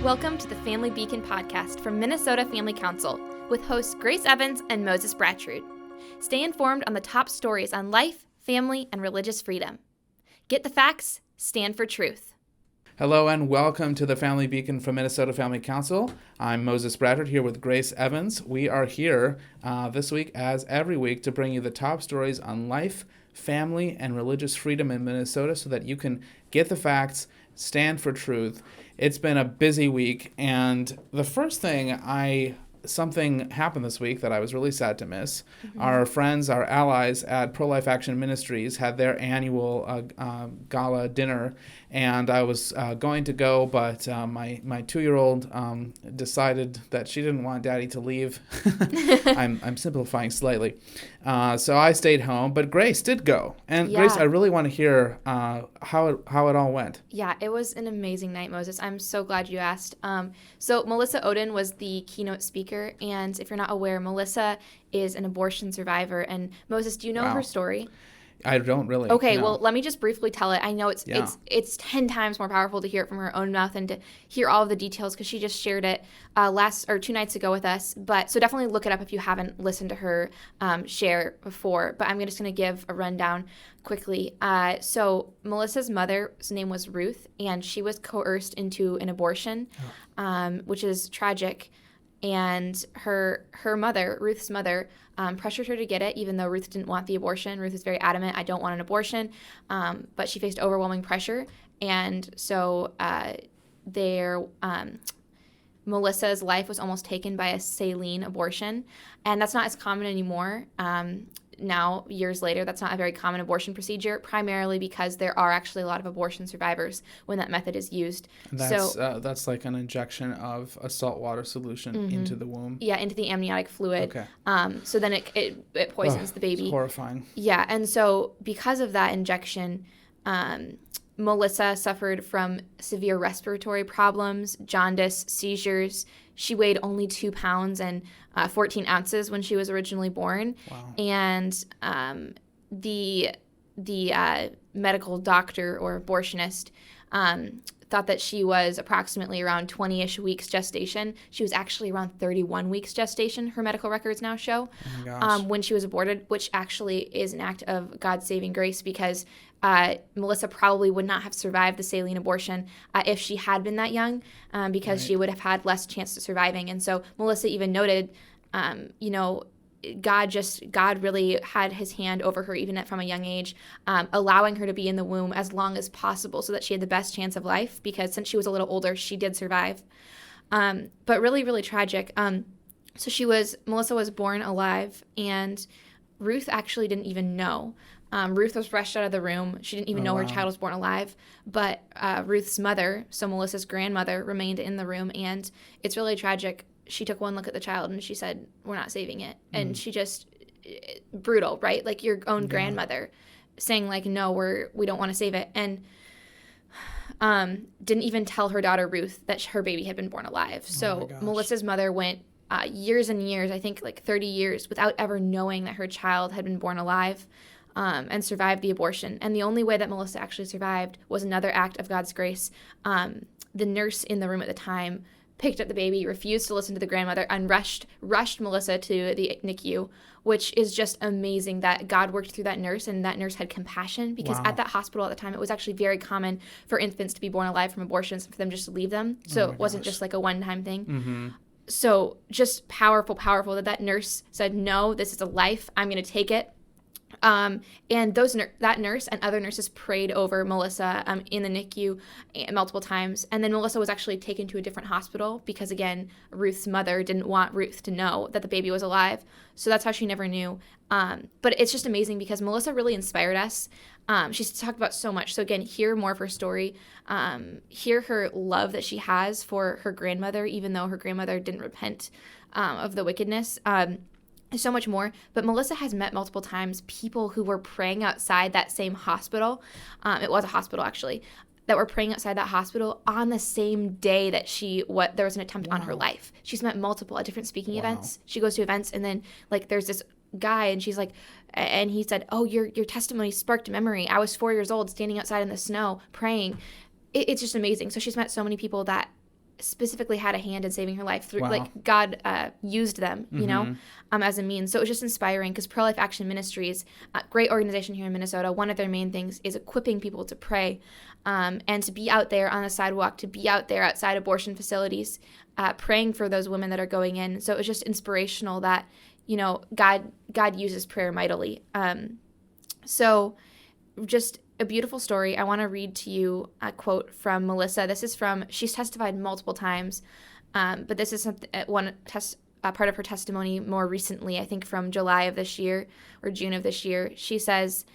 Welcome to the Family Beacon podcast from Minnesota Family Council with hosts Grace Evans and Moses Brattrud. Stay informed on the top stories on life, family, and religious freedom. Get the facts, stand for truth. Hello and welcome to the Family Beacon from Minnesota Family Council. I'm Moses Brattrud here with Grace Evans. We are here this week, as every week, to bring you the top stories on life, family, and religious freedom in Minnesota so that you can get the facts, stand for truth. It's been a busy week, and the first thing something happened this week that I was really sad to miss. Mm-hmm. Our friends, our allies at Pro-Life Action Ministries had their annual gala dinner, and I was going to go, but my 2-year-old decided that she didn't want Daddy to leave. I'm simplifying slightly. So I stayed home, but Grace did go. And yeah. Grace, I really want to hear how it all went. Yeah, it was an amazing night, Moses. I'm so glad you asked. So Melissa Oden was the keynote speaker. And if you're not aware, Melissa is an abortion survivor. And Moses, do you know her story? I don't really. Okay, no. Well, let me just briefly tell it. I know it's 10 times more powerful to hear it from her own mouth and to hear all of the details because she just shared it 2 nights ago with us. But so definitely look it up if you haven't listened to her share before. But I'm just going to give a rundown quickly. So Melissa's mother's name was Ruth, and she was coerced into an abortion, which is tragic. And her mother, Ruth's mother, pressured her to get it, even though Ruth didn't want the abortion. Ruth is very adamant, I don't want an abortion. But she faced overwhelming pressure. And so Melissa's life was almost taken by a saline abortion. And that's not as common anymore. Now, years later, that's not a very common abortion procedure, primarily because there are actually a lot of abortion survivors when that method is used. And that's like an injection of a saltwater solution into the womb? Yeah, into the amniotic fluid. Okay. So then it poisons the baby. It's horrifying. Yeah, and so because of that injection, Melissa suffered from severe respiratory problems, jaundice, seizures. She weighed only 2 pounds and 14 ounces when she was originally born. Wow. And the medical doctor or abortionist thought that she was approximately around 20-ish weeks gestation. She was actually around 31 weeks gestation, her medical records now show, when she was aborted, which actually is an act of God's saving grace because Melissa probably would not have survived the saline abortion if she had been that young because she would have had less chance of surviving. And so Melissa even noted, God really had his hand over her even from a young age, allowing her to be in the womb as long as possible so that she had the best chance of life because since she was a little older, she did survive. But really, really tragic. Melissa was born alive, and Ruth actually didn't even know. Ruth was rushed out of the room. She didn't even know her child was born alive. But Ruth's mother, so Melissa's grandmother, remained in the room, and it's really tragic. She took one look at the child and she said, "We're not saving it." And she just, brutal, right? Like your own grandmother saying like, "No, we don't want to save it." And didn't even tell her daughter Ruth that her baby had been born alive. So Melissa's mother went years and years, I think like 30 years, without ever knowing that her child had been born alive and survived the abortion. And the only way that Melissa actually survived was another act of God's grace. The nurse in the room at the time picked up the baby, refused to listen to the grandmother, and rushed Melissa to the NICU, which is just amazing that God worked through that nurse, and that nurse had compassion because at that hospital at the time, it was actually very common for infants to be born alive from abortions, for them just to leave them. So it wasn't just like a one-time thing. Mm-hmm. So just powerful that nurse said, "No, this is a life. I'm going to take it." And that nurse and other nurses prayed over Melissa in the NICU multiple times. And then Melissa was actually taken to a different hospital because, again, Ruth's mother didn't want Ruth to know that the baby was alive. So that's how she never knew. But it's just amazing because Melissa really inspired us. She's talked about so much. So, again, hear more of her story. Hear her love that she has for her grandmother, even though her grandmother didn't repent of the wickedness. So much more. But Melissa has met multiple times people who were praying outside that same hospital. It was a hospital, actually, that were praying outside that hospital on the same day that there was an attempt on her life. She's met multiple at different speaking events. She goes to events, and then like there's this guy, and she's like, and he said, "Oh, your testimony sparked a memory. I was 4 years old, standing outside in the snow praying." It's just amazing. So she's met so many people that specifically had a hand in saving her life through, Wow. like, God used them, you know, as a means. So it was just inspiring, because Pro-Life Action Ministries, great organization here in Minnesota, one of their main things is equipping people to pray, and to be out there on the sidewalk, to be out there outside abortion facilities, praying for those women that are going in. So it was just inspirational that, you know, God uses prayer mightily. So just a beautiful story. I want to read to you a quote from Melissa. This is she's testified multiple times, but this is part of her testimony more recently, I think from July of this year or June of this year. She says,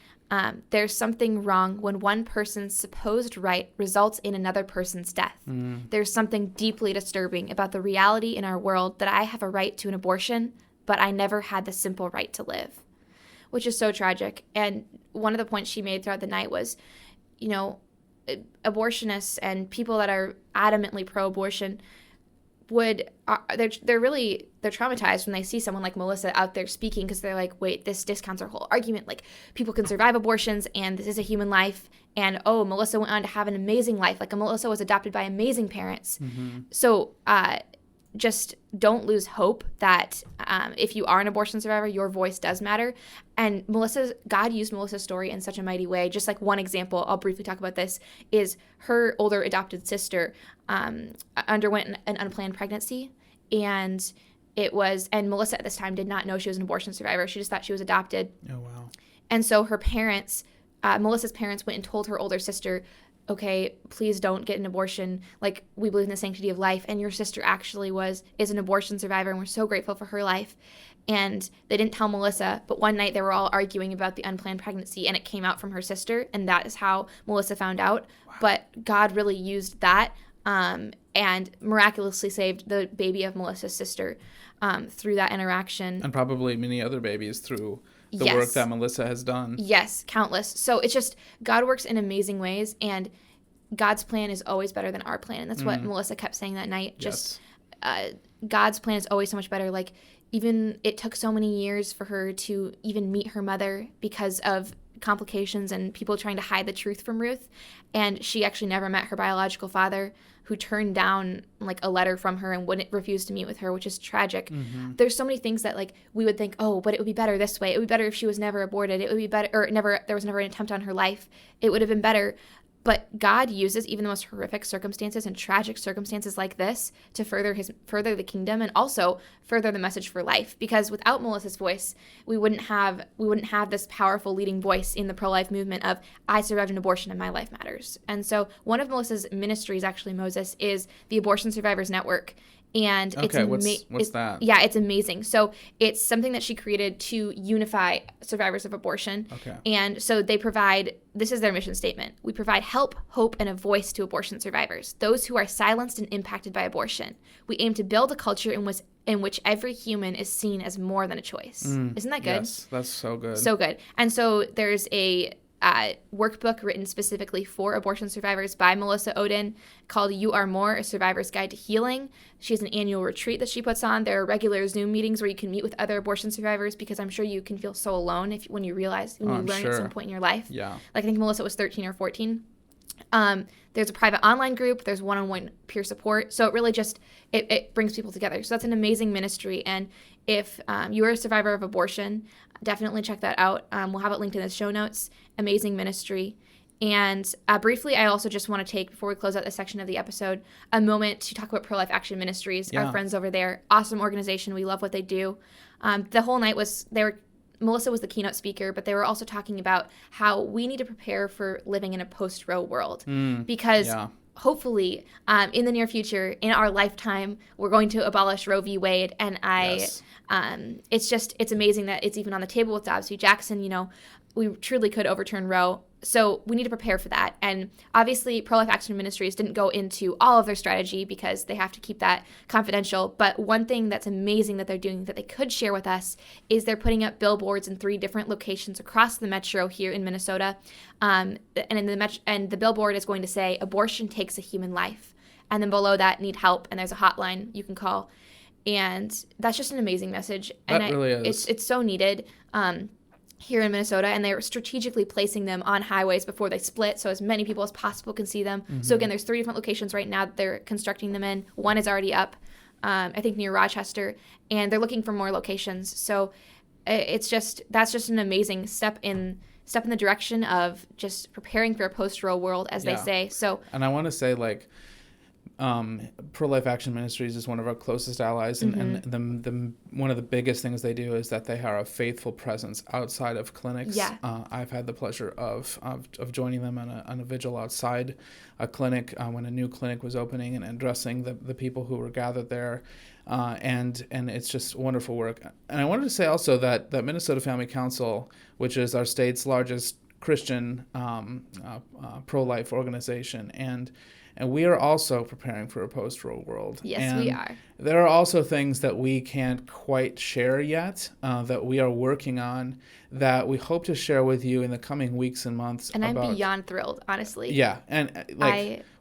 there's something wrong when one person's supposed right results in another person's death. There's something deeply disturbing about the reality in our world that I have a right to an abortion, but I never had the simple right to live, which is so tragic. And one of the points she made throughout the night was, you know, abortionists and people that are adamantly pro-abortion they're traumatized when they see someone like Melissa out there speaking, because they're like, wait, this discounts our whole argument. Like, people can survive abortions, and this is a human life. And, oh, Melissa went on to have an amazing life. Like, Melissa was adopted by amazing parents. So just don't lose hope that if you are an abortion survivor, your voice does matter. And God used Melissa's story in such a mighty way. Just like one example, I'll briefly talk about this, is her older adopted sister underwent an unplanned pregnancy. And Melissa at this time did not know she was an abortion survivor. She just thought she was adopted. Oh, wow. And so her parents, Melissa's parents, went and told her older sister, okay, please don't get an abortion. Like, we believe in the sanctity of life, and your sister actually is an abortion survivor, and we're so grateful for her life. And they didn't tell Melissa, but one night they were all arguing about the unplanned pregnancy, and it came out from her sister, and that is how Melissa found out. Wow. But God really used that and miraculously saved the baby of Melissa's sister through that interaction. And probably many other babies through the work that Melissa has done. Yes, countless. So it's just, God works in amazing ways, and God's plan is always better than our plan. And that's what Melissa kept saying that night. Just God's plan is always so much better. Like, even it took so many years for her to even meet her mother because of complications and people trying to hide the truth from Ruth. And she actually never met her biological father, who turned down like a letter from her and refuse to meet with her, which is tragic. There's so many things that like we would think, oh, but it would be better this way. It would be better if she was never aborted. It would be better, or there was never an attempt on her life. It would have been better. But God uses even the most horrific circumstances and tragic circumstances like this to further the kingdom, and also further the message for life. Because without Melissa's voice, we wouldn't have this powerful leading voice in the pro-life movement of, I survived an abortion and my life matters. And so one of Melissa's ministries, actually, Moses, is the Abortion Survivors Network. And what's that? Yeah, it's amazing. So it's something that she created to unify survivors of abortion. Okay. And so this is their mission statement. We provide help, hope, and a voice to abortion survivors, those who are silenced and impacted by abortion. We aim to build a culture in which every human is seen as more than a choice. Isn't that good? Yes, that's so good. So good. And so there's a workbook written specifically for abortion survivors by Melissa Ohden called You Are More, A Survivor's Guide to Healing. She has an annual retreat that she puts on. There are regular Zoom meetings where you can meet with other abortion survivors, because I'm sure you can feel so alone when you learn at some point in your life. Yeah. Like, I think Melissa was 13 or 14. There's a private online group. There's one-on-one peer support. So it really just, it brings people together. So that's an amazing ministry. And if you are a survivor of abortion, definitely check that out. We'll have it linked in the show notes. Amazing ministry. And briefly, I also just want to take, before we close out this section of the episode, a moment to talk about Pro-Life Action Ministries, our friends over there. Awesome organization. We love what they do. The whole night Melissa was the keynote speaker, but they were also talking about how we need to prepare for living in a post-Roe world. Because hopefully, in the near future, in our lifetime, we're going to abolish Roe v. Wade. And it's amazing that it's even on the table with Dobbs v. Jackson. You know, we truly could overturn Roe. So we need to prepare for that. And obviously, Pro-Life Action Ministries didn't go into all of their strategy because they have to keep that confidential. But one thing that's amazing that they're doing that they could share with us is they're putting up billboards in 3 different locations across the metro here in Minnesota. And the billboard is going to say, abortion takes a human life. And then below that, need help. And there's a hotline you can call. And that's just an amazing message. And That really is. It's so needed. here in Minnesota, and they're strategically placing them on highways before they split so as many people as possible can see them. So again, there's 3 different locations right now that they're constructing them in. One is already up, I think near Rochester, and they're looking for more locations. So that's just an amazing step in the direction of just preparing for a post-Roe world, as they say. So, and I want to say, like, Pro-Life Action Ministries is one of our closest allies, and the one of the biggest things they do is that they are a faithful presence outside of clinics. Yeah. I've had the pleasure of joining them on a vigil outside a clinic when a new clinic was opening, and addressing the people who were gathered there, and it's just wonderful work. And I wanted to say also that Minnesota Family Council, which is our state's largest Christian pro-life organization, and we are also preparing for a post-Roe world. Yes, and we are. There are also things that we can't quite share yet that we are working on that we hope to share with you in the coming weeks and months. And I'm beyond thrilled, honestly. Yeah, and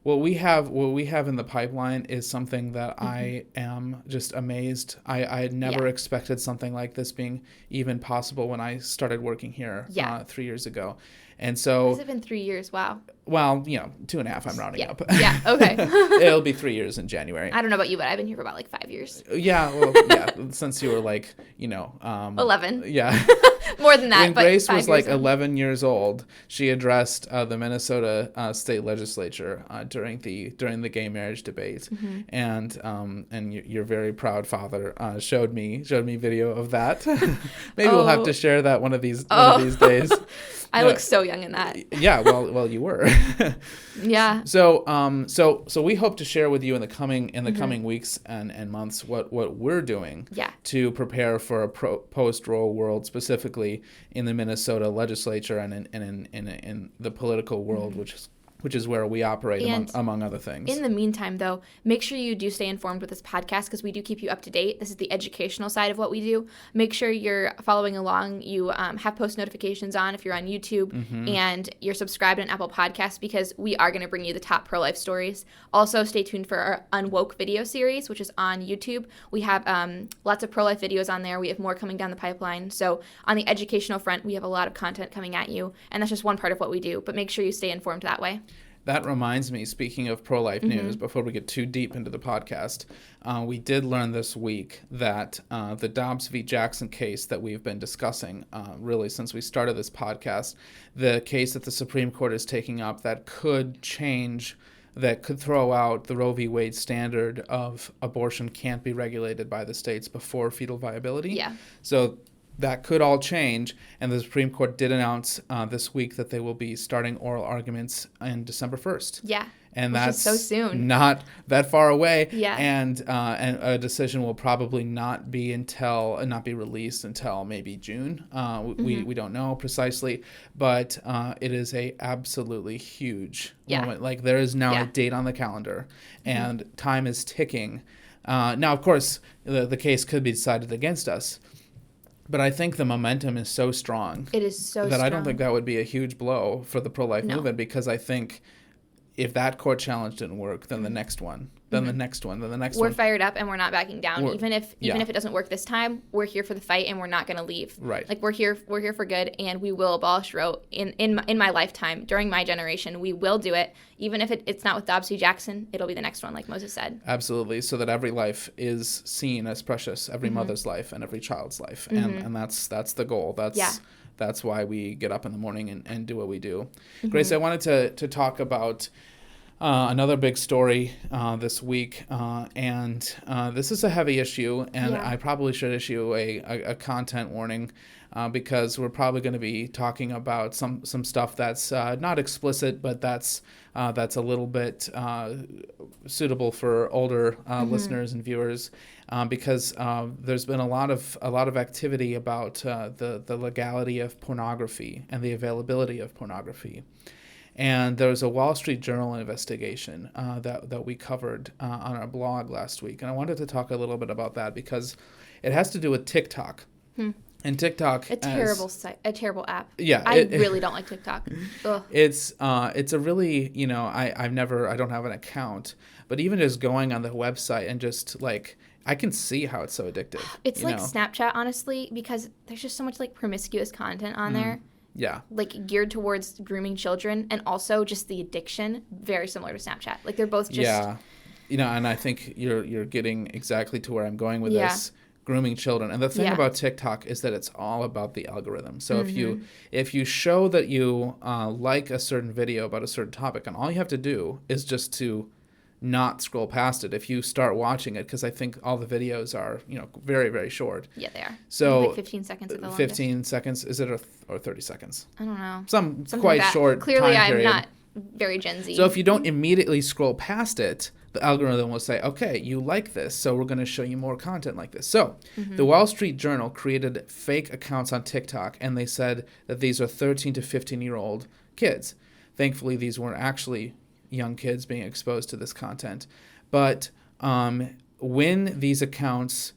what we have in the pipeline is something that I am just amazed. I had never expected something like this being even possible when I started working here 3 years ago. And so... Has it been 3 years? Wow. Well, 2.5, I'm rounding up. Yeah, okay. It'll be 3 years in January. I don't know about you, but I've been here for about like 5 years. Yeah, well, since you were like, 11. Yeah. More than that, when but Grace 5 was years like 11 years old, she addressed the Minnesota state legislature during the gay marriage debate, and your very proud father showed me video of that. Maybe we'll have to share that one of these days. I look so young in that. Yeah, well, you were. Yeah. So we hope to share with you in the coming weeks and months what we're doing to prepare for a post-Roe world, specifically in the Minnesota legislature and in the political world, which is where we operate, among other things. In the meantime, though, make sure you do stay informed with this podcast, because we do keep you up to date. This is the educational side of what we do. Make sure you're following along. You have post notifications on if you're on YouTube, and you're subscribed on Apple Podcasts, because we are going to bring you the top pro-life stories. Also, stay tuned for our Unwoke video series, which is on YouTube. We have lots of pro-life videos on there. We have more coming down the pipeline. So on the educational front, we have a lot of content coming at you, and that's just one part of what we do. But make sure you stay informed that way. That reminds me, speaking of pro-life news, before we get too deep into the podcast, we did learn this week that the Dobbs v. Jackson case that we've been discussing really since we started this podcast, the case that the Supreme Court is taking up that could throw out the Roe v. Wade standard of abortion can't be regulated by the states before fetal viability. Yeah. So that could all change, and the Supreme Court did announce this week that they will be starting oral arguments on December 1st. Yeah, and which that's is so soon. Not that far away. Yeah, and a decision will probably not be released until maybe June. We don't know precisely, but it is a absolutely huge moment. Like, there is now a date on the calendar, and time is ticking. Now, of course, the case could be decided against us. But I think the momentum is so strong. It is so strong. That I don't think that would be a huge blow for the pro-life movement, because I think if that court challenge didn't work, then the next one, then the next one, then the next one. We're fired up, and we're not backing down. Even if it doesn't work this time, we're here for the fight, and we're not going to leave. Right. Like, we're here for good, and we will abolish Roe in my lifetime, during my generation. We will do it. Even if it's not with Dobbs v. Jackson, it'll be the next one, like Moses said. Absolutely, so that every life is seen as precious, every mother's life and every child's life, and that's the goal. That's why we get up in the morning and do what we do. Grace, I wanted to talk about another big story this week, and this is a heavy issue, and I probably should issue a content warning, because we're probably going to be talking about some stuff that's not explicit, but that's a little bit suitable for older listeners and viewers, because there's been a lot of activity about the legality of pornography and the availability of pornography. And there was a Wall Street Journal investigation that we covered on our blog last week. And I wanted to talk a little bit about that, because it has to do with TikTok. And TikTok, a terrible app. Yeah, I really don't like TikTok. Ugh. It's a really, I don't have an account, but even just going on the website and just like I can see how it's so addictive. It's like Snapchat, honestly, because there's just so much like promiscuous content on there. Yeah. Like geared towards grooming children, and also just the addiction, very similar to Snapchat. Like they're both just... Yeah. And I think you're getting exactly to where I'm going with this. Grooming children. And the thing about TikTok is that it's all about the algorithm. So if you show that you like a certain video about a certain topic, and all you have to do is just to not scroll past it if you start watching it, because I think all the videos are, very, very short. Yeah, they are. So like 15 seconds at the longest. 15 seconds, is it, or 30 seconds? I don't know. Something quite like short. Clearly, time period. I'm not very Gen Z. So if you don't immediately scroll past it, the algorithm will say, okay, you like this, so we're going to show you more content like this. So the Wall Street Journal created fake accounts on TikTok, and they said that these are 13 to 15-year-old kids. Thankfully, these weren't actually young kids being exposed to this content. But when these accounts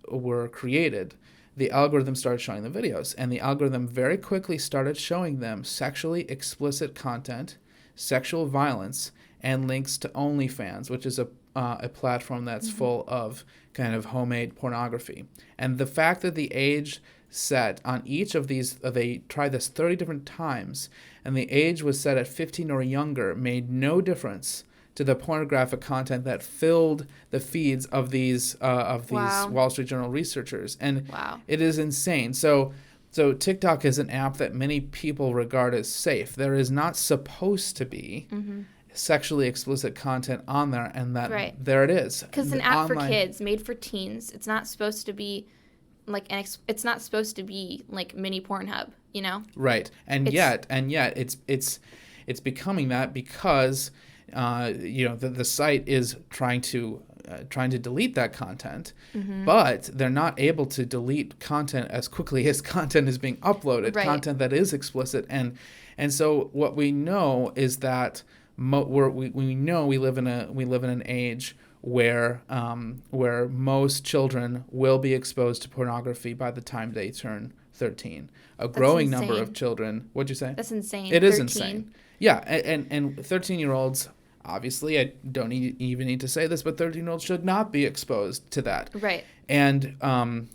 were created, the algorithm started showing the videos, and the algorithm very quickly started showing them sexually explicit content, sexual violence, and links to OnlyFans, which is a platform that's full of kind of homemade pornography. And the fact that the age set on each of these, they tried this 30 different times, and the age was set at 15 or younger, made no difference to the pornographic content that filled the feeds of these Wall Street Journal researchers. And it is insane. So TikTok is an app that many people regard as safe. There is not supposed to be sexually explicit content on there, and that there it is. Because it's an app for kids, made for teens. It's not supposed to be like it's not supposed to be like mini Pornhub, Right. And yet it's becoming that because the site is trying to delete that content, but they're not able to delete content as quickly as content is being uploaded, content that is explicit. And so what we know is that we know we live in an age where most children will be exposed to pornography by the time they turn 13. A growing number of children. What'd you say? That's insane. It is insane. Yeah, and 13-year-olds, obviously, I don't even need to say this, but 13-year-olds should not be exposed to that. Right. And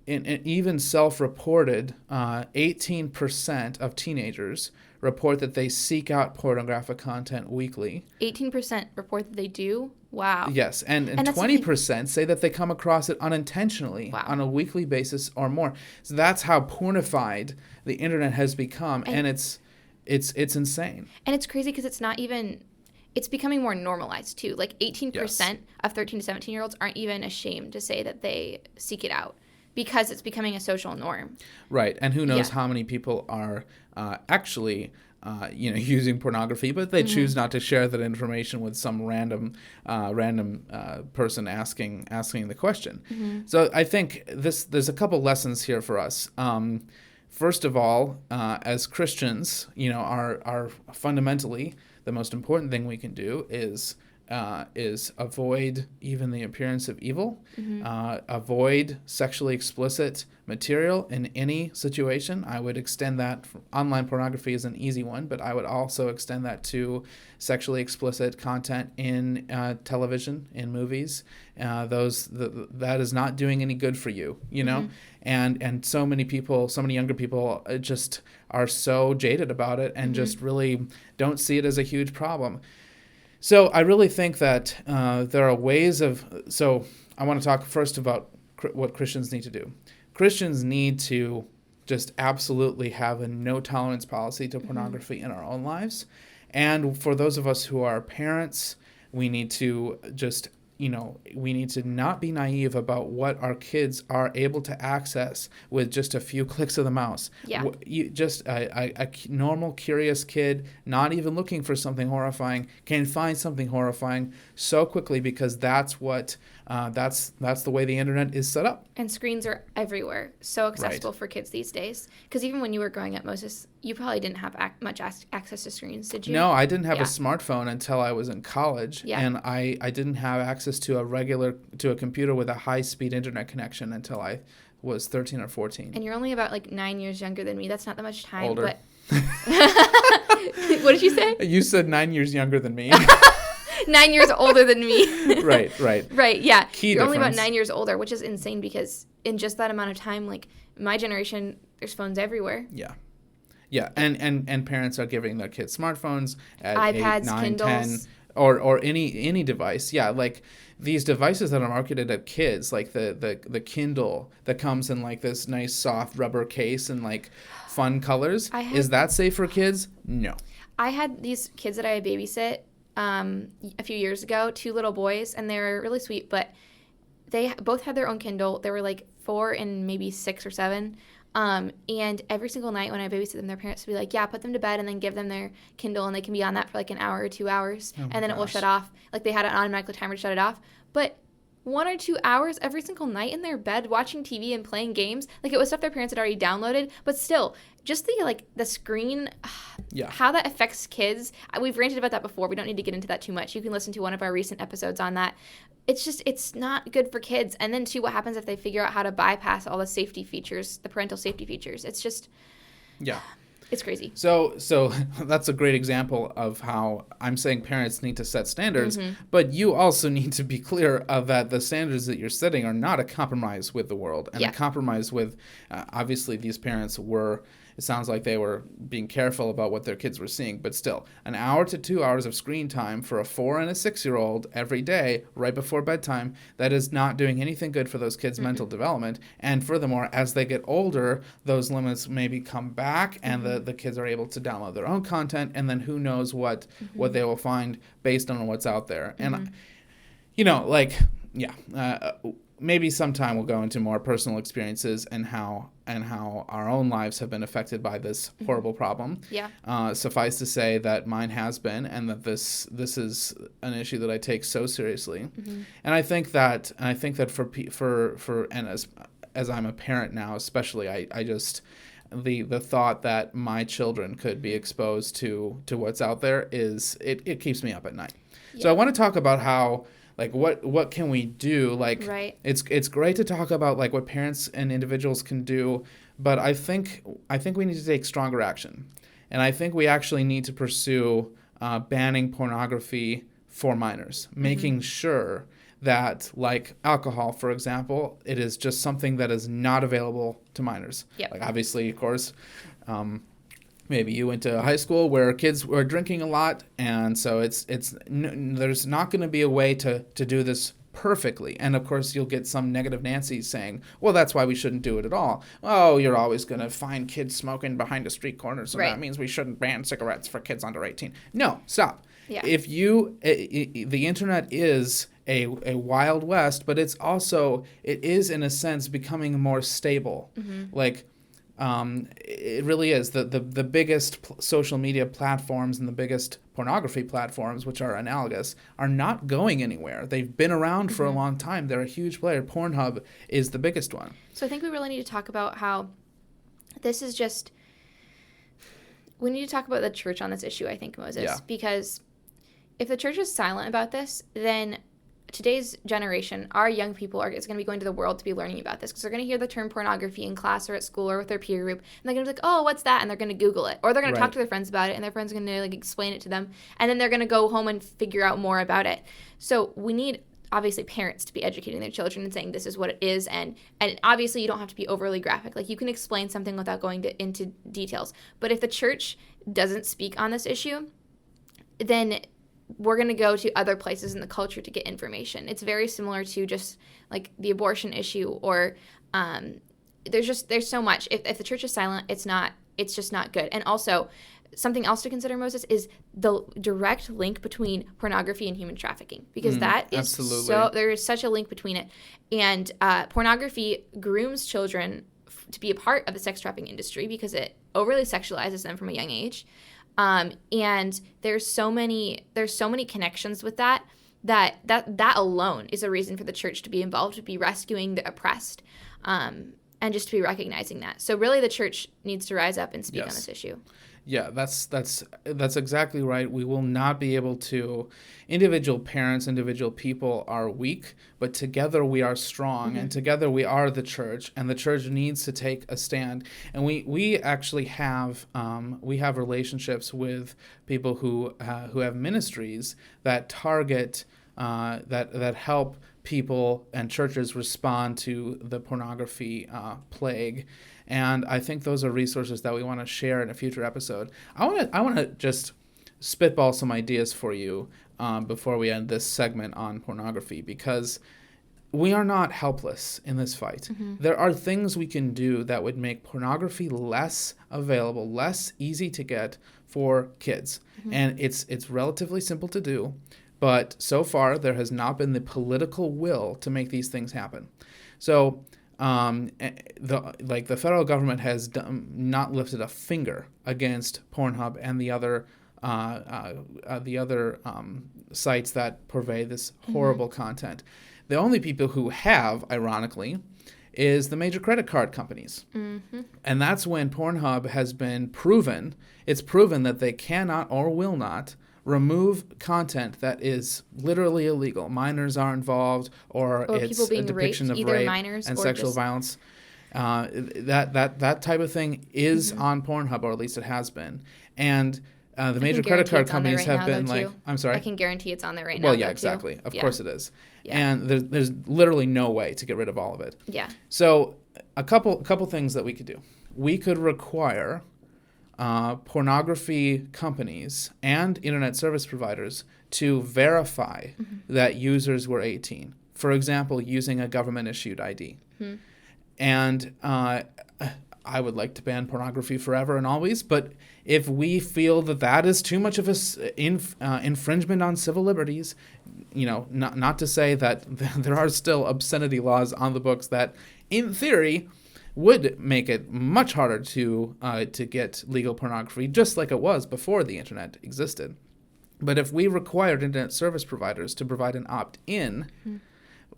even self-reported, 18% of teenagers report that they seek out pornographic content weekly. 18% report that they do? Wow. Yes, and 20% say that they come across it unintentionally on a weekly basis or more. So that's how pornified the internet has become, and it's insane. And it's crazy because it's becoming more normalized too. Like 18% of 13 to 17-year-olds aren't even ashamed to say that they seek it out, because it's becoming a social norm. Right. And who knows how many people are actually using pornography, but they choose not to share that information with some random person asking the question. So I think there's a couple lessons here for us. First of all, as Christians, our fundamentally the most important thing we can do is avoid even the appearance of evil, avoid sexually explicit material in any situation. I would extend that. Online pornography is an easy one, but I would also extend that to sexually explicit content in television, in movies. That is not doing any good for you, And so many people, so many younger people just are so jaded about it and just really don't see it as a huge problem. So I really think that there are ways so I want to talk first about what Christians need to do. Christians need to just absolutely have a no-tolerance policy to pornography in our own lives. And for those of us who are parents, we need to just, we need to not be naive about what our kids are able to access with just a few clicks of the mouse. Yeah. Just a normal, curious kid, not even looking for something horrifying, can find something horrifying so quickly because that's the way the internet is set up. And screens are everywhere, so accessible for kids these days. Because even when you were growing up, Moses, you probably didn't have much access to screens, did you? No, I didn't have a smartphone until I was in college, and I didn't have access to a computer with a high-speed internet connection until I was 13 or 14. And you're only about 9 years younger than me. That's not that much time. Older. But what did you say? You said 9 years younger than me. 9 years older than me. Right. Right, yeah. Key You're only about difference. 9 years older, which is insane because in just that amount of time, like my generation, there's phones everywhere. Yeah. Yeah, and parents are giving their kids smartphones at iPads, 8, 9, Kindles. 10, or any device. Yeah, like these devices that are marketed at kids, like the Kindle that comes in like this nice soft rubber case and like fun colors. Is that safe for kids? No. I had these kids that I babysit a few years ago, 2 little boys, and they were really sweet, but they both had their own Kindle. They were like 4 and maybe 6 or 7. And every single night when I babysit them, their parents would be like, yeah, put them to bed and then give them their Kindle and they can be on that for like an hour or 2 hours. And then it will shut off. Like they had an automatic timer to shut it off. But 1 or 2 hours every single night in their bed watching TV and playing games, like it was stuff their parents had already downloaded, but still, just the screen, how that affects kids. We've ranted about that before. We don't need to get into that too much. You can listen to one of our recent episodes on that. It's not good for kids. And then too, what happens if they figure out how to bypass all the safety features, the parental safety features? It's just, it's crazy. So that's a great example of how I'm saying parents need to set standards, but you also need to be clear that the standards that you're setting are not a compromise with the world and a compromise with, obviously these parents were, it sounds like they were being careful about what their kids were seeing, but still, 1 hour to 2 hours of screen time for a 4 and a 6-year-old every day, right before bedtime, that is not doing anything good for those kids' mental development. And furthermore, as they get older, those limits maybe come back, and the kids are able to download their own content, and then who knows what they will find based on what's out there. And, maybe sometime we'll go into more personal experiences and how our own lives have been affected by this horrible problem. Yeah. Suffice to say that mine has been, and that this is an issue that I take so seriously. And I think that for as I'm a parent now, especially, I just the thought that my children could be exposed to what's out there is it keeps me up at night. Yeah. So I want to talk about how, like, what can we do? Like, it's great to talk about like what parents and individuals can do, but I think we need to take stronger action, and I think we actually need to pursue banning pornography for minors, making sure that, like alcohol, for example, it is just something that is not available to minors. Yep. Like, obviously, of course. Maybe you went to high school where kids were drinking a lot, and so there's not going to be a way to do this perfectly. And of course, you'll get some negative Nancy saying, well, that's why we shouldn't do it at all. Oh, you're always going to find kids smoking behind a street corner, so that means we shouldn't ban cigarettes for kids under 18. No, stop. Yeah. If the internet is a wild west, but it is in a sense becoming more stable. Like, it really is. The biggest social media platforms and the biggest pornography platforms, which are analogous, are not going anywhere. They've been around for a long time. They're a huge player. Pornhub is the biggest one. So I think we really need to talk about how this is just... We need to talk about the church on this issue, I think, Moses. Because if the church is silent about this, then today's generation, our young people is going to be going to the world to be learning about this, because they're going to hear the term pornography in class or at school or with their peer group, and they're going to be like, oh, what's that? And they're going to Google it. Or they're going to talk to their friends about it, and their friends are going to like explain it to them, and then they're going to go home and figure out more about it. So we need, obviously, parents to be educating their children and saying this is what it is, and obviously you don't have to be overly graphic. Like, you can explain something without going into details. But if the church doesn't speak on this issue, then we're going to go to other places in the culture to get information. It's very similar to just like the abortion issue, or there's so much. If the church is silent, it's just not good. And also, something else to consider, Moses, is the direct link between pornography and human trafficking, because that is there is such a link between it. And pornography grooms children to be a part of the sex trafficking industry because it overly sexualizes them from a young age. And there's so many connections with that alone is a reason for the church to be involved, to be rescuing the oppressed, and just to be recognizing that. So really the church needs to rise up and speak on this issue. Yeah, that's exactly right. We will not be able to. Individual parents, individual people are weak, but together we are strong, and together we are the church, and the church needs to take a stand. And we actually have relationships with people who have ministries that target that help people and churches respond to the pornography plague. And I think those are resources that we want to share in a future episode. I want to just spitball some ideas for you before we end this segment on pornography, because we are not helpless in this fight. There are things we can do that would make pornography less available, less easy to get for kids. And it's relatively simple to do, but so far there has not been the political will to make these things happen. So the federal government has not lifted a finger against Pornhub and the other sites that purvey this horrible content. The only people who have, ironically, is the major credit card companies. And that's when Pornhub has been proven. It's proven that they cannot or will not remove content that is literally illegal. Minors are involved, or it's a depiction raped, of rape and sexual just violence. That type of thing is on Pornhub, or at least it has been. And the major credit card companies have been like, I'm sorry? I can guarantee it's on there right now. Well, yeah, exactly. Of course it is. Yeah. And there's literally no way to get rid of all of it. Yeah. So a couple things that we could do. We could require pornography companies and internet service providers to verify that users were 18. For example, using a government-issued ID. And I would like to ban pornography forever and always, but if we feel that that is too much of a infringement on civil liberties, not to say that there are still obscenity laws on the books that, in theory, would make it much harder to get legal pornography, just like it was before the internet existed. But if we required internet service providers to provide an opt-in,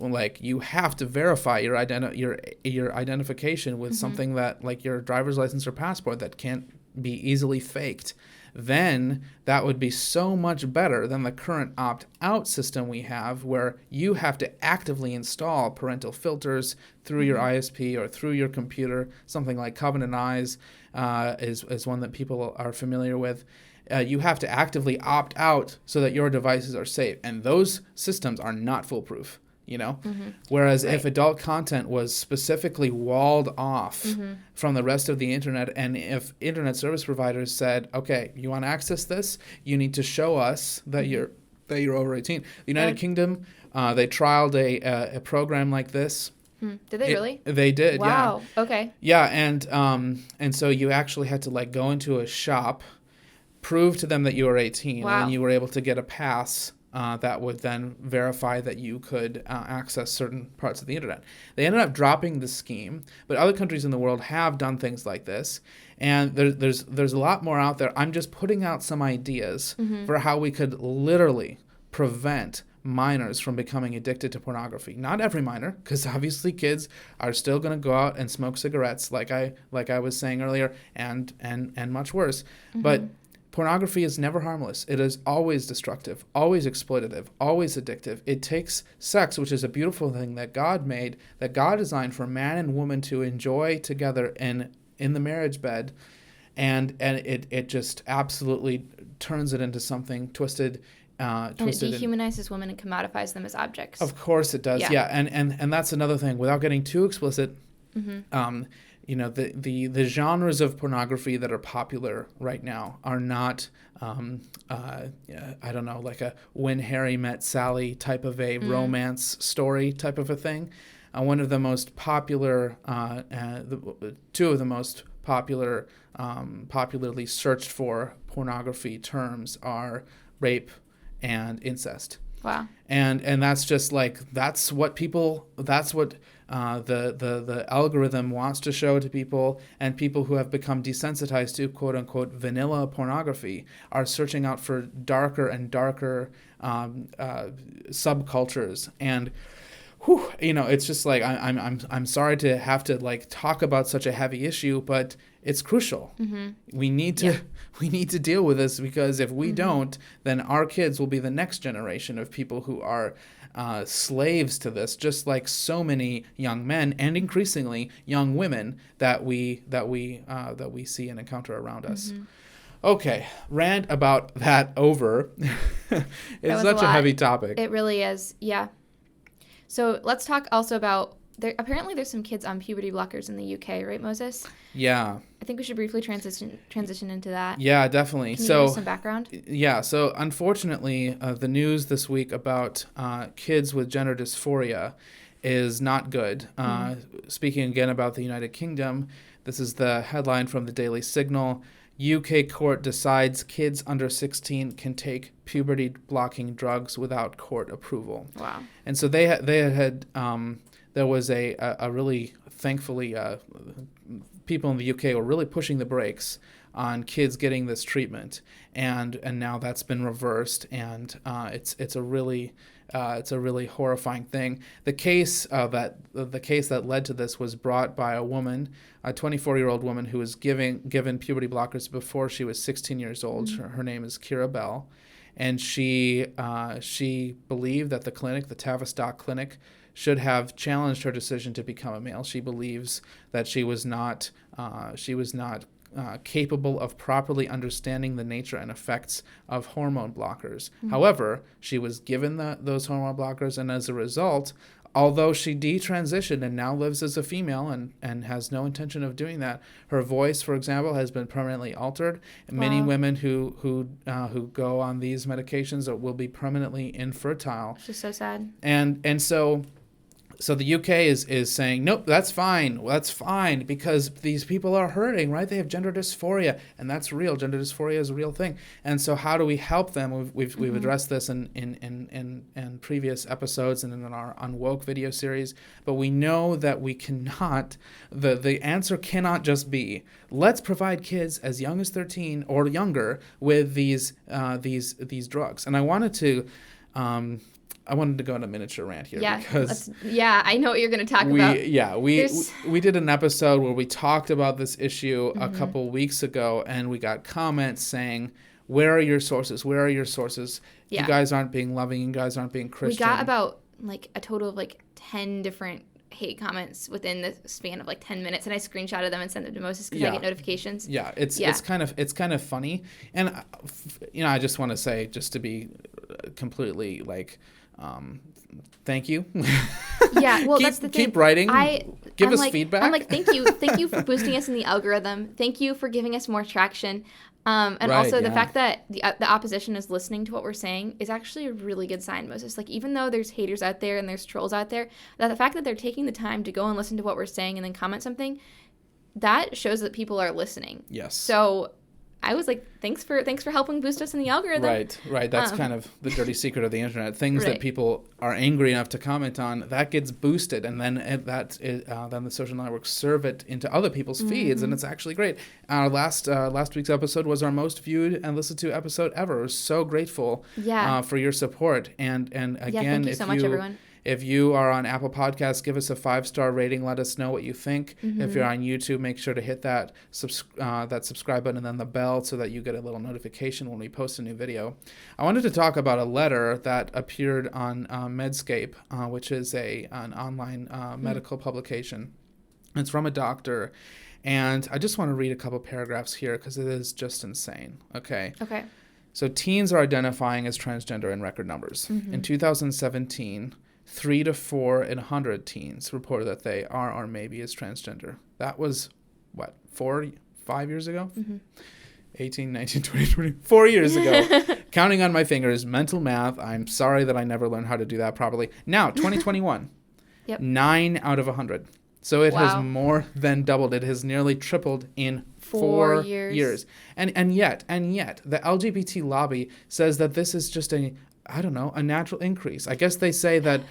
like you have to verify your identification with something that, like your driver's license or passport, that can't be easily faked, then that would be so much better than the current opt-out system we have, where you have to actively install parental filters through your ISP or through your computer. Something like Covenant Eyes is one that people are familiar with. You have to actively opt out so that your devices are safe, and those systems are not foolproof. Whereas if adult content was specifically walled off from the rest of the internet, and if internet service providers said, okay, you want to access this, you need to show us that you're over 18. The United Kingdom, they trialed a program like this. Did they really? They did. Wow. Yeah. Okay. Yeah, and so you actually had to go into a shop, prove to them that you were 18, and then you were able to get a pass that would then verify that you could access certain parts of the internet. They ended up dropping the scheme, but other countries in the world have done things like this, and there's a lot more out there. I'm just putting out some ideas for how we could literally prevent minors from becoming addicted to pornography. Not every minor, because obviously kids are still going to go out and smoke cigarettes, like I was saying earlier, and much worse. But pornography is never harmless. It is always destructive, always exploitative, always addictive. It takes sex, which is a beautiful thing that God made, that God designed for man and woman to enjoy together in the marriage bed, and it just absolutely turns it into something twisted. And it dehumanizes women and commodifies them as objects. Of course it does, yeah. And that's another thing. Without getting too explicit, the genres of pornography that are popular right now are not, I don't know, like a When Harry Met Sally type of a romance story type of a thing. One of the most popular, two of the most popular, popularly searched for pornography terms are rape and incest. Wow. And that's just that's what the algorithm wants to show to people, and people who have become desensitized to quote unquote vanilla pornography are searching out for darker and darker subcultures. And it's just I'm sorry to have to talk about such a heavy issue, but it's crucial. Mm-hmm. We need to deal with this, because if we don't, then our kids will be the next generation of people who are slaves to this, just like so many young men and increasingly young women that we see and encounter around us. Okay, rant about that over. It's such a heavy topic. It really is, yeah. So let's talk also about, apparently there's some kids on puberty blockers in the UK, right, Moses? Yeah. I think we should briefly transition into that. Yeah, definitely. Can you give us some background? Yeah, so unfortunately, the news this week about kids with gender dysphoria is not good. Speaking again about the United Kingdom, this is the headline from the Daily Signal. UK court decides kids under 16 can take puberty-blocking drugs without court approval. Wow. And so they had there was a really, thankfully, people in the UK were really pushing the brakes on kids getting this treatment, and now that's been reversed, and it's a really horrifying thing. The case that led to this was brought by a woman, a 24-year-old woman who was given puberty blockers before she was 16 years old. Her name is Kira Bell, and she believed that the clinic, the Tavistock Clinic, should have challenged her decision to become a male. She believes that she was not capable of properly understanding the nature and effects of hormone blockers. However, she was given those hormone blockers, and as a result, although she detransitioned and now lives as a female and has no intention of doing that, her voice, for example, has been permanently altered. Wow. Many women who go on these medications will be permanently infertile. It's just so sad. And so the UK is saying, nope, that's fine, because these people are hurting, right? They have gender dysphoria, and that's real. Gender dysphoria is a real thing. And so how do we help them? We've addressed this in previous episodes and in our Unwoke video series, but we know that we cannot, the answer cannot just be, let's provide kids as young as 13 or younger with these drugs. And I wanted to go on a miniature rant here, because I know what you're going to talk about. We did an episode where we talked about this issue a couple weeks ago, and we got comments saying, "Where are your sources? Where are your sources? Yeah. You guys aren't being loving. You guys aren't being Christian." We got about a total of 10 different hate comments within the span of 10 minutes, and I screenshotted them and sent them to Moses because I get notifications. It's kind of funny, and I just want to say, just to be completely thank you. Yeah, well, that's the thing. Keep writing. Give us feedback. I'm thank you for boosting us in the algorithm. Thank you for giving us more traction. The fact that the opposition is listening to what we're saying is actually a really good sign, Moses. Even though there's haters out there and there's trolls out there, that the fact that they're taking the time to go and listen to what we're saying and then comment something, that shows that people are listening. Yes. So I was thanks for helping boost us in the algorithm. Right. That's kind of the dirty secret of the internet. Things that people are angry enough to comment on, that gets boosted, and then then the social networks serve it into other people's feeds, and it's actually great. Our last week's episode was our most viewed and listened to episode ever. We're so grateful for your support. And again, thank you so much, everyone. If you are on Apple Podcasts, give us a 5-star rating. Let us know what you think. If you're on YouTube, make sure to hit that subscribe button and then the bell so that you get a little notification when we post a new video. I wanted to talk about a letter that appeared on Medscape, which is an online medical publication. It's from a doctor. And I just want to read a couple paragraphs here because it is just insane. Okay. So teens are identifying as transgender in record numbers. In 2017... 3 to 4 in 100 teens reported that they are or maybe is transgender. That was, 5 years ago? 18, 19, 20, 24 years ago. Counting on my fingers, mental math. I'm sorry that I never learned how to do that properly. Now, 2021, 9 out of 100. So it has more than doubled. It has nearly tripled in 4 years. And yet, the LGBT lobby says that this is just a natural increase. I guess they say that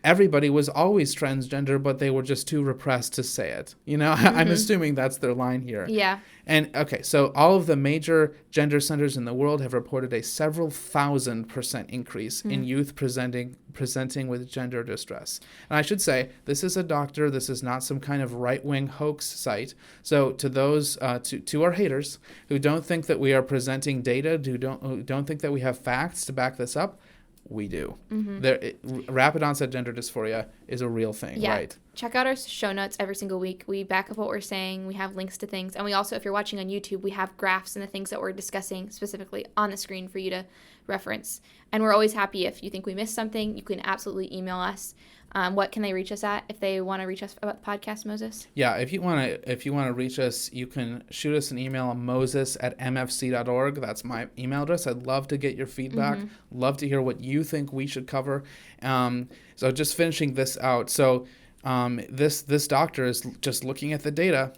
everybody was always transgender, but they were just too repressed to say it. I'm assuming that's their line here. Yeah. And okay, so all of the major gender centers in the world have reported a several 1,000% increase in youth presenting with gender distress. And I should say, this is a doctor. This is not some kind of right-wing hoax site. So to those, to our haters who don't think that we are presenting data, who don't think that we have facts to back this up, we do. Rapid onset gender dysphoria is a real thing, right? Check out our show notes every single week. We back up what we're saying. We have links to things. And we also, if you're watching on YouTube, we have graphs and the things that we're discussing specifically on the screen for you to reference. And we're always happy if you think we missed something. You can absolutely email us. What can they reach us at if they want to reach us about the podcast, Moses? Yeah, if you want to reach us, you can shoot us an email, moses@mfc.org. That's my email address. I'd love to get your feedback. Love to hear what you think we should cover. So just finishing this out. So this doctor is just looking at the data,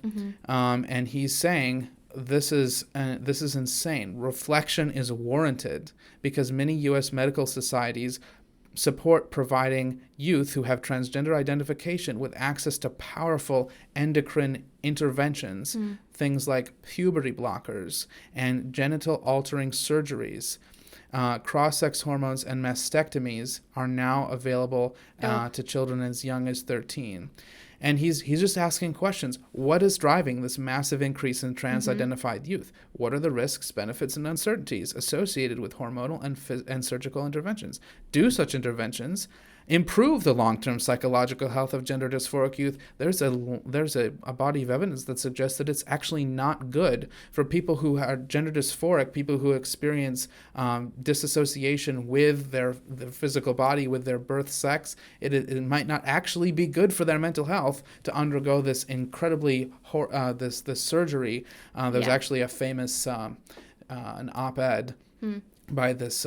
and he's saying this is insane. Reflection is warranted because many U.S. medical societies support providing youth who have transgender identification with access to powerful endocrine interventions, things like puberty blockers and genital altering surgeries. Cross-sex hormones and mastectomies are now available to children as young as 13. And he's just asking questions. What is driving this massive increase in trans-identified youth? What are the risks, benefits, and uncertainties associated with hormonal and surgical interventions? Do such interventions improve the long-term psychological health of gender dysphoric youth? There's a body of evidence that suggests that it's actually not good for people who are gender dysphoric, people who experience disassociation with their physical body, with their birth sex. It might not actually be good for their mental health to undergo this incredibly this surgery. There's actually a famous an op-ed by this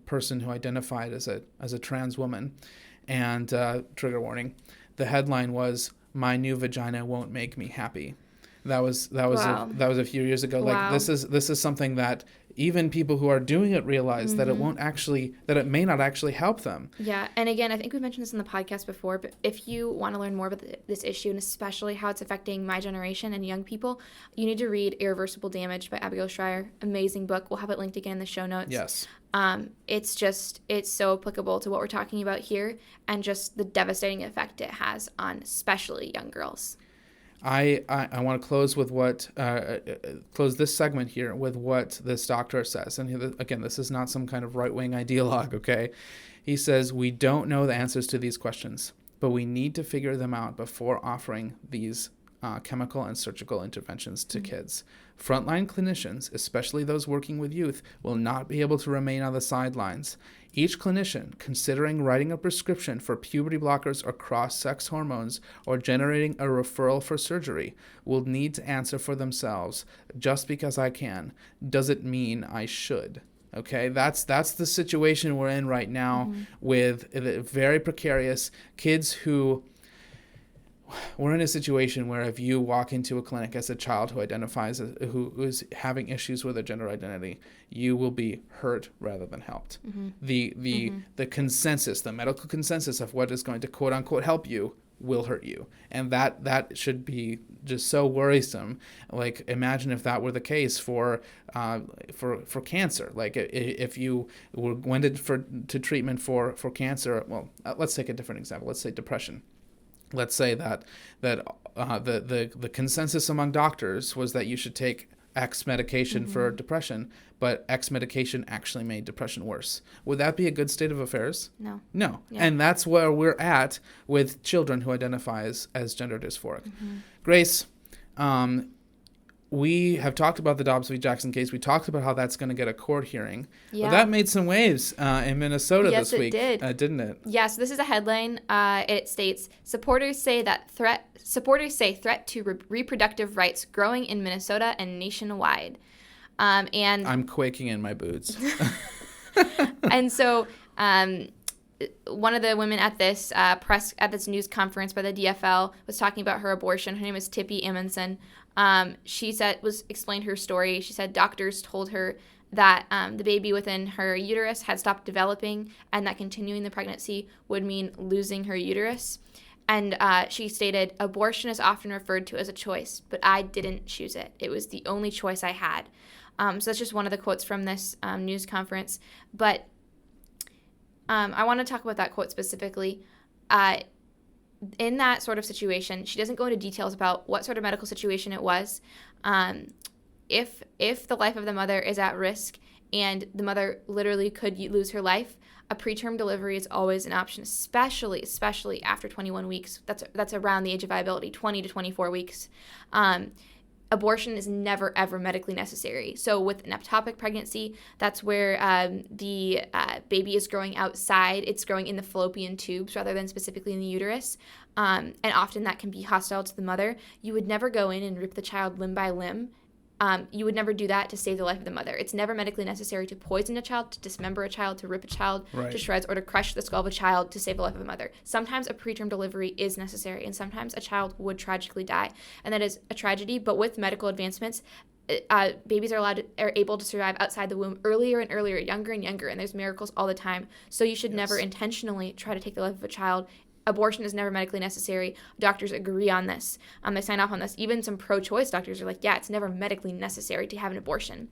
person who identified as a trans woman, and trigger warning. The headline was, "My new vagina won't make me happy." That was a few years ago. Wow. Like this is something that even people who are doing it realize that it may not actually help them. Yeah, and again, I think we mentioned this in the podcast before, but if you want to learn more about this issue and especially how it's affecting my generation and young people, you need to read Irreversible Damage by Abigail Schreier. Amazing book. We'll have it linked again in the show notes. Yes. It's so applicable to what we're talking about here and just the devastating effect it has on especially young girls. I want to close with close this segment here with what this doctor says. And again, this is not some kind of right-wing ideologue, okay? He says, "We don't know the answers to these questions, but we need to figure them out before offering these chemical and surgical interventions to kids. Frontline clinicians, especially those working with youth, will not be able to remain on the sidelines. Each clinician considering writing a prescription for puberty blockers or cross-sex hormones or generating a referral for surgery will need to answer for themselves. Just because I can, does it mean I should?" Okay, that's the situation we're in right now with very precarious kids who... We're in a situation where if you walk into a clinic as a child who identifies who is having issues with their gender identity, you will be hurt rather than helped. The consensus, the medical consensus of what is going to quote unquote help you will hurt you, and that should be just so worrisome. Like, imagine if that were the case for cancer. Like, if you went to treatment for cancer. Well, let's take a different example. Let's say depression. Let's say that the consensus among doctors was that you should take X medication for depression, but X medication actually made depression worse. Would that be a good state of affairs? No. No. Yeah. And that's where we're at with children who identify as gender dysphoric. Grace, we have talked about the Dobbs v. Jackson case. We talked about how that's going to get a court hearing. Yeah. But that made some waves in Minnesota this week. Yes, it did. Didn't it? Yeah, so this is a headline. It states, supporters say threat to reproductive rights growing in Minnesota and nationwide. And I'm quaking in my boots. And so one of the women at this this news conference by the DFL was talking about her abortion. Her name is Tippi Amundsen. She explained her story. She said doctors told her that the baby within her uterus had stopped developing, and that continuing the pregnancy would mean losing her uterus. And she stated, "Abortion is often referred to as a choice, but I didn't choose it. It was the only choice I had." So that's just one of the quotes from this news conference. But I want to talk about that quote specifically. In that sort of situation, she doesn't go into details about what sort of medical situation it was. If the life of the mother is at risk and the mother literally could lose her life, a preterm delivery is always an option, especially after 21 weeks. That's around the age of viability, 20 to 24 weeks. Abortion is never, ever medically necessary. So with an ectopic pregnancy, that's where the baby is growing outside. It's growing in the fallopian tubes rather than specifically in the uterus. And often that can be hostile to the mother. You would never go in and rip the child limb by limb. You would never do that to save the life of the mother. It's never medically necessary to poison a child, to dismember a child, to rip a child to shreds, or to crush the skull of a child to save the life of the mother. Sometimes a preterm delivery is necessary, and sometimes a child would tragically die, and that is a tragedy. But with medical advancements, babies are able to survive outside the womb earlier and earlier, younger and younger, and there's miracles all the time. So you should never intentionally try to take the life of a child. Abortion is never medically necessary. Doctors agree on this. They sign off on this. Even some pro-choice doctors are like, yeah, it's never medically necessary to have an abortion.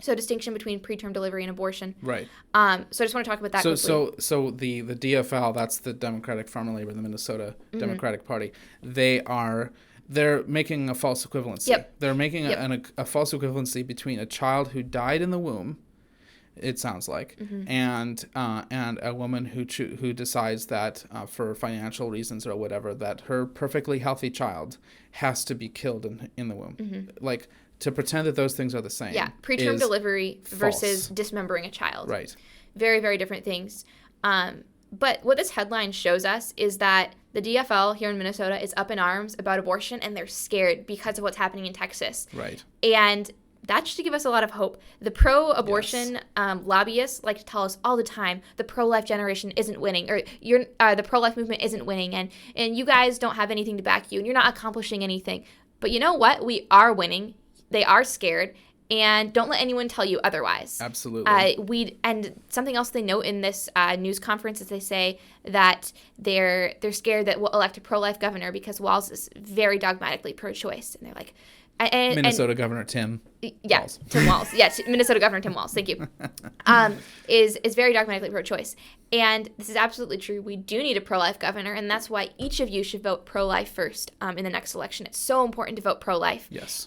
So distinction between preterm delivery and abortion. Right. So I just want to talk about that quickly. So the DFL, that's the Democratic Farm Labor, the Minnesota Democratic Party. They're making a false equivalency. Yep. They're making a false equivalency between a child who died in the womb, it sounds like, and a woman who decides that for financial reasons or whatever, that her perfectly healthy child has to be killed in the womb. Like, to pretend that those things are the same. Yeah, preterm delivery versus dismembering a child. Right. Very, very different things. But what this headline shows us is that the DFL here in Minnesota is up in arms about abortion, and they're scared because of what's happening in Texas. Right. And that should give us a lot of hope. The pro-abortion lobbyists like to tell us all the time the pro-life generation isn't winning, or the pro-life movement isn't winning, and you guys don't have anything to back you, and you're not accomplishing anything. But you know what? We are winning. They are scared, and don't let anyone tell you otherwise. Absolutely. And something else they note in this news conference is they say that they're scared that we'll elect a pro-life governor because Walz is very dogmatically pro-choice, and they're like. Minnesota Governor Tim Walz. Tim Walz. Yeah, Minnesota Governor Tim Walz. Thank you. Is very dogmatically pro-choice. And this is absolutely true. We do need a pro-life governor, and that's why each of you should vote pro-life first in the next election. It's so important to vote pro-life. Yes.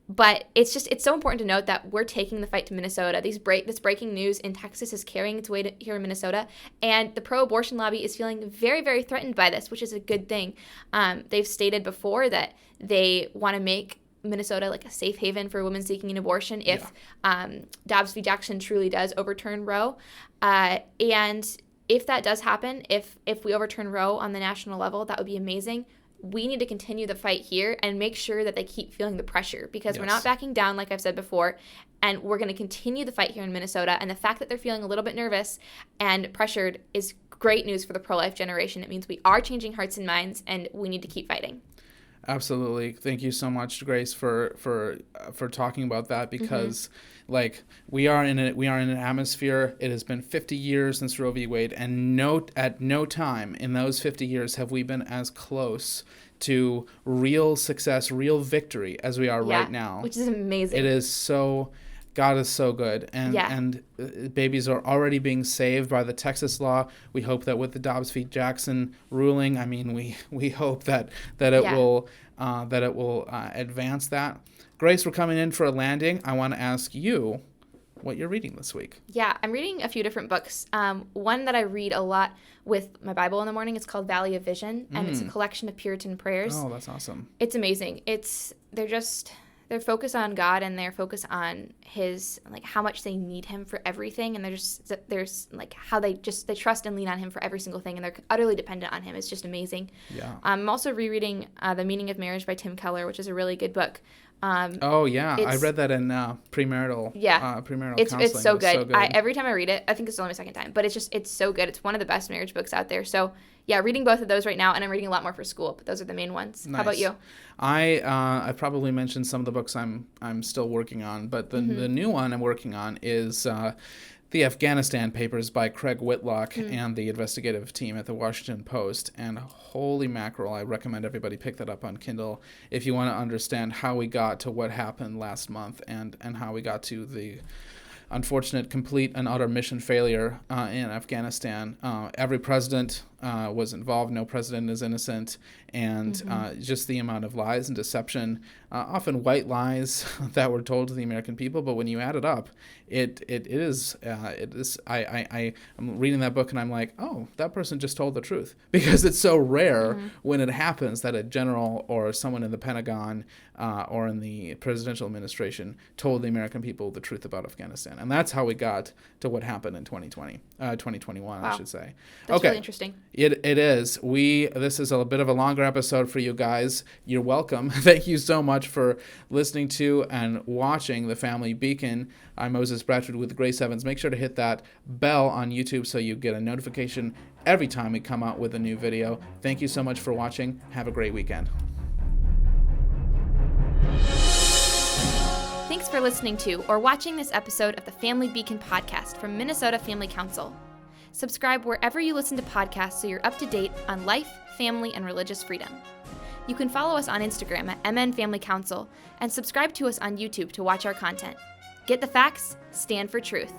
But it's so important to note that we're taking the fight to Minnesota. This breaking news in Texas is carrying its weight here in Minnesota, and the pro-abortion lobby is feeling very, very threatened by this, which is a good thing. They've stated before that they want to make Minnesota like a safe haven for women seeking an abortion if Dobbs v. Jackson truly does overturn Roe. And if that does happen, if we overturn Roe on the national level, that would be amazing. We need to continue the fight here and make sure that they keep feeling the pressure, because we're not backing down, like I've said before, and we're going to continue the fight here in Minnesota. And the fact that they're feeling a little bit nervous and pressured is great news for the pro-life generation. It means we are changing hearts and minds, and we need to keep fighting. Absolutely. Thank you so much, Grace, for talking about that, because like we are in an atmosphere. It has been 50 years since Roe v. Wade, and at no time in those 50 years have we been as close to real success, real victory as we are right now. Which is amazing. It is so. God is so good, and babies are already being saved by the Texas law. We hope that with the Dobbs v. Jackson ruling, I mean, we hope that it will advance that. Grace, we're coming in for a landing. I want to ask you what you're reading this week. Yeah, I'm reading a few different books. One that I read a lot with my Bible in the morning is called TheValley of Vision, and it's a collection of Puritan prayers. Oh, that's awesome. It's amazing. They're focused on God, and they're focused on His, like, how much they need Him for everything, and there's like how they trust and lean on Him for every single thing, and they're utterly dependent on Him. It's just amazing. Yeah. I'm also rereading The Meaning of Marriage by Tim Keller, which is a really good book. Oh yeah, I read that in premarital. Yeah, premarital it's counseling. so good. Every time I read it, I think it's only my second time, but it's so good. It's one of the best marriage books out there. So yeah, reading both of those right now, and I'm reading a lot more for school, but those are the main ones. Nice. How about you? I probably mentioned some of the books I'm still working on, but the new one I'm working on is The Afghanistan Papers by Craig Whitlock and the investigative team at the Washington Post. And holy mackerel, I recommend everybody pick that up on Kindle if you want to understand how we got to what happened last month and how we got to the unfortunate complete and utter mission failure in Afghanistan. Every president was involved. No president is innocent. And just the amount of lies and deception, often white lies that were told to the American people. But when you add it up, it is. I'm reading that book and I'm like, oh, that person just told the truth, because it's so rare when it happens that a general or someone in the Pentagon or in the presidential administration told the American people the truth about Afghanistan. And that's how we got to what happened in 2021, wow. I should say. That's really interesting. It is. This is a bit of a longer episode for you guys. You're welcome. Thank you so much for listening to and watching The Family Beacon. I'm Moses Bradford with Grace Evans. Make sure to hit that bell on YouTube so you get a notification every time we come out with a new video. Thank you so much for watching. Have a great weekend. Thanks for listening to or watching this episode of the Family Beacon podcast from Minnesota Family Council. Subscribe wherever you listen to podcasts so you're up to date on life, family, and religious freedom. You can follow us on Instagram at MN Family Council and subscribe to us on YouTube to watch our content. Get the facts, stand for truth.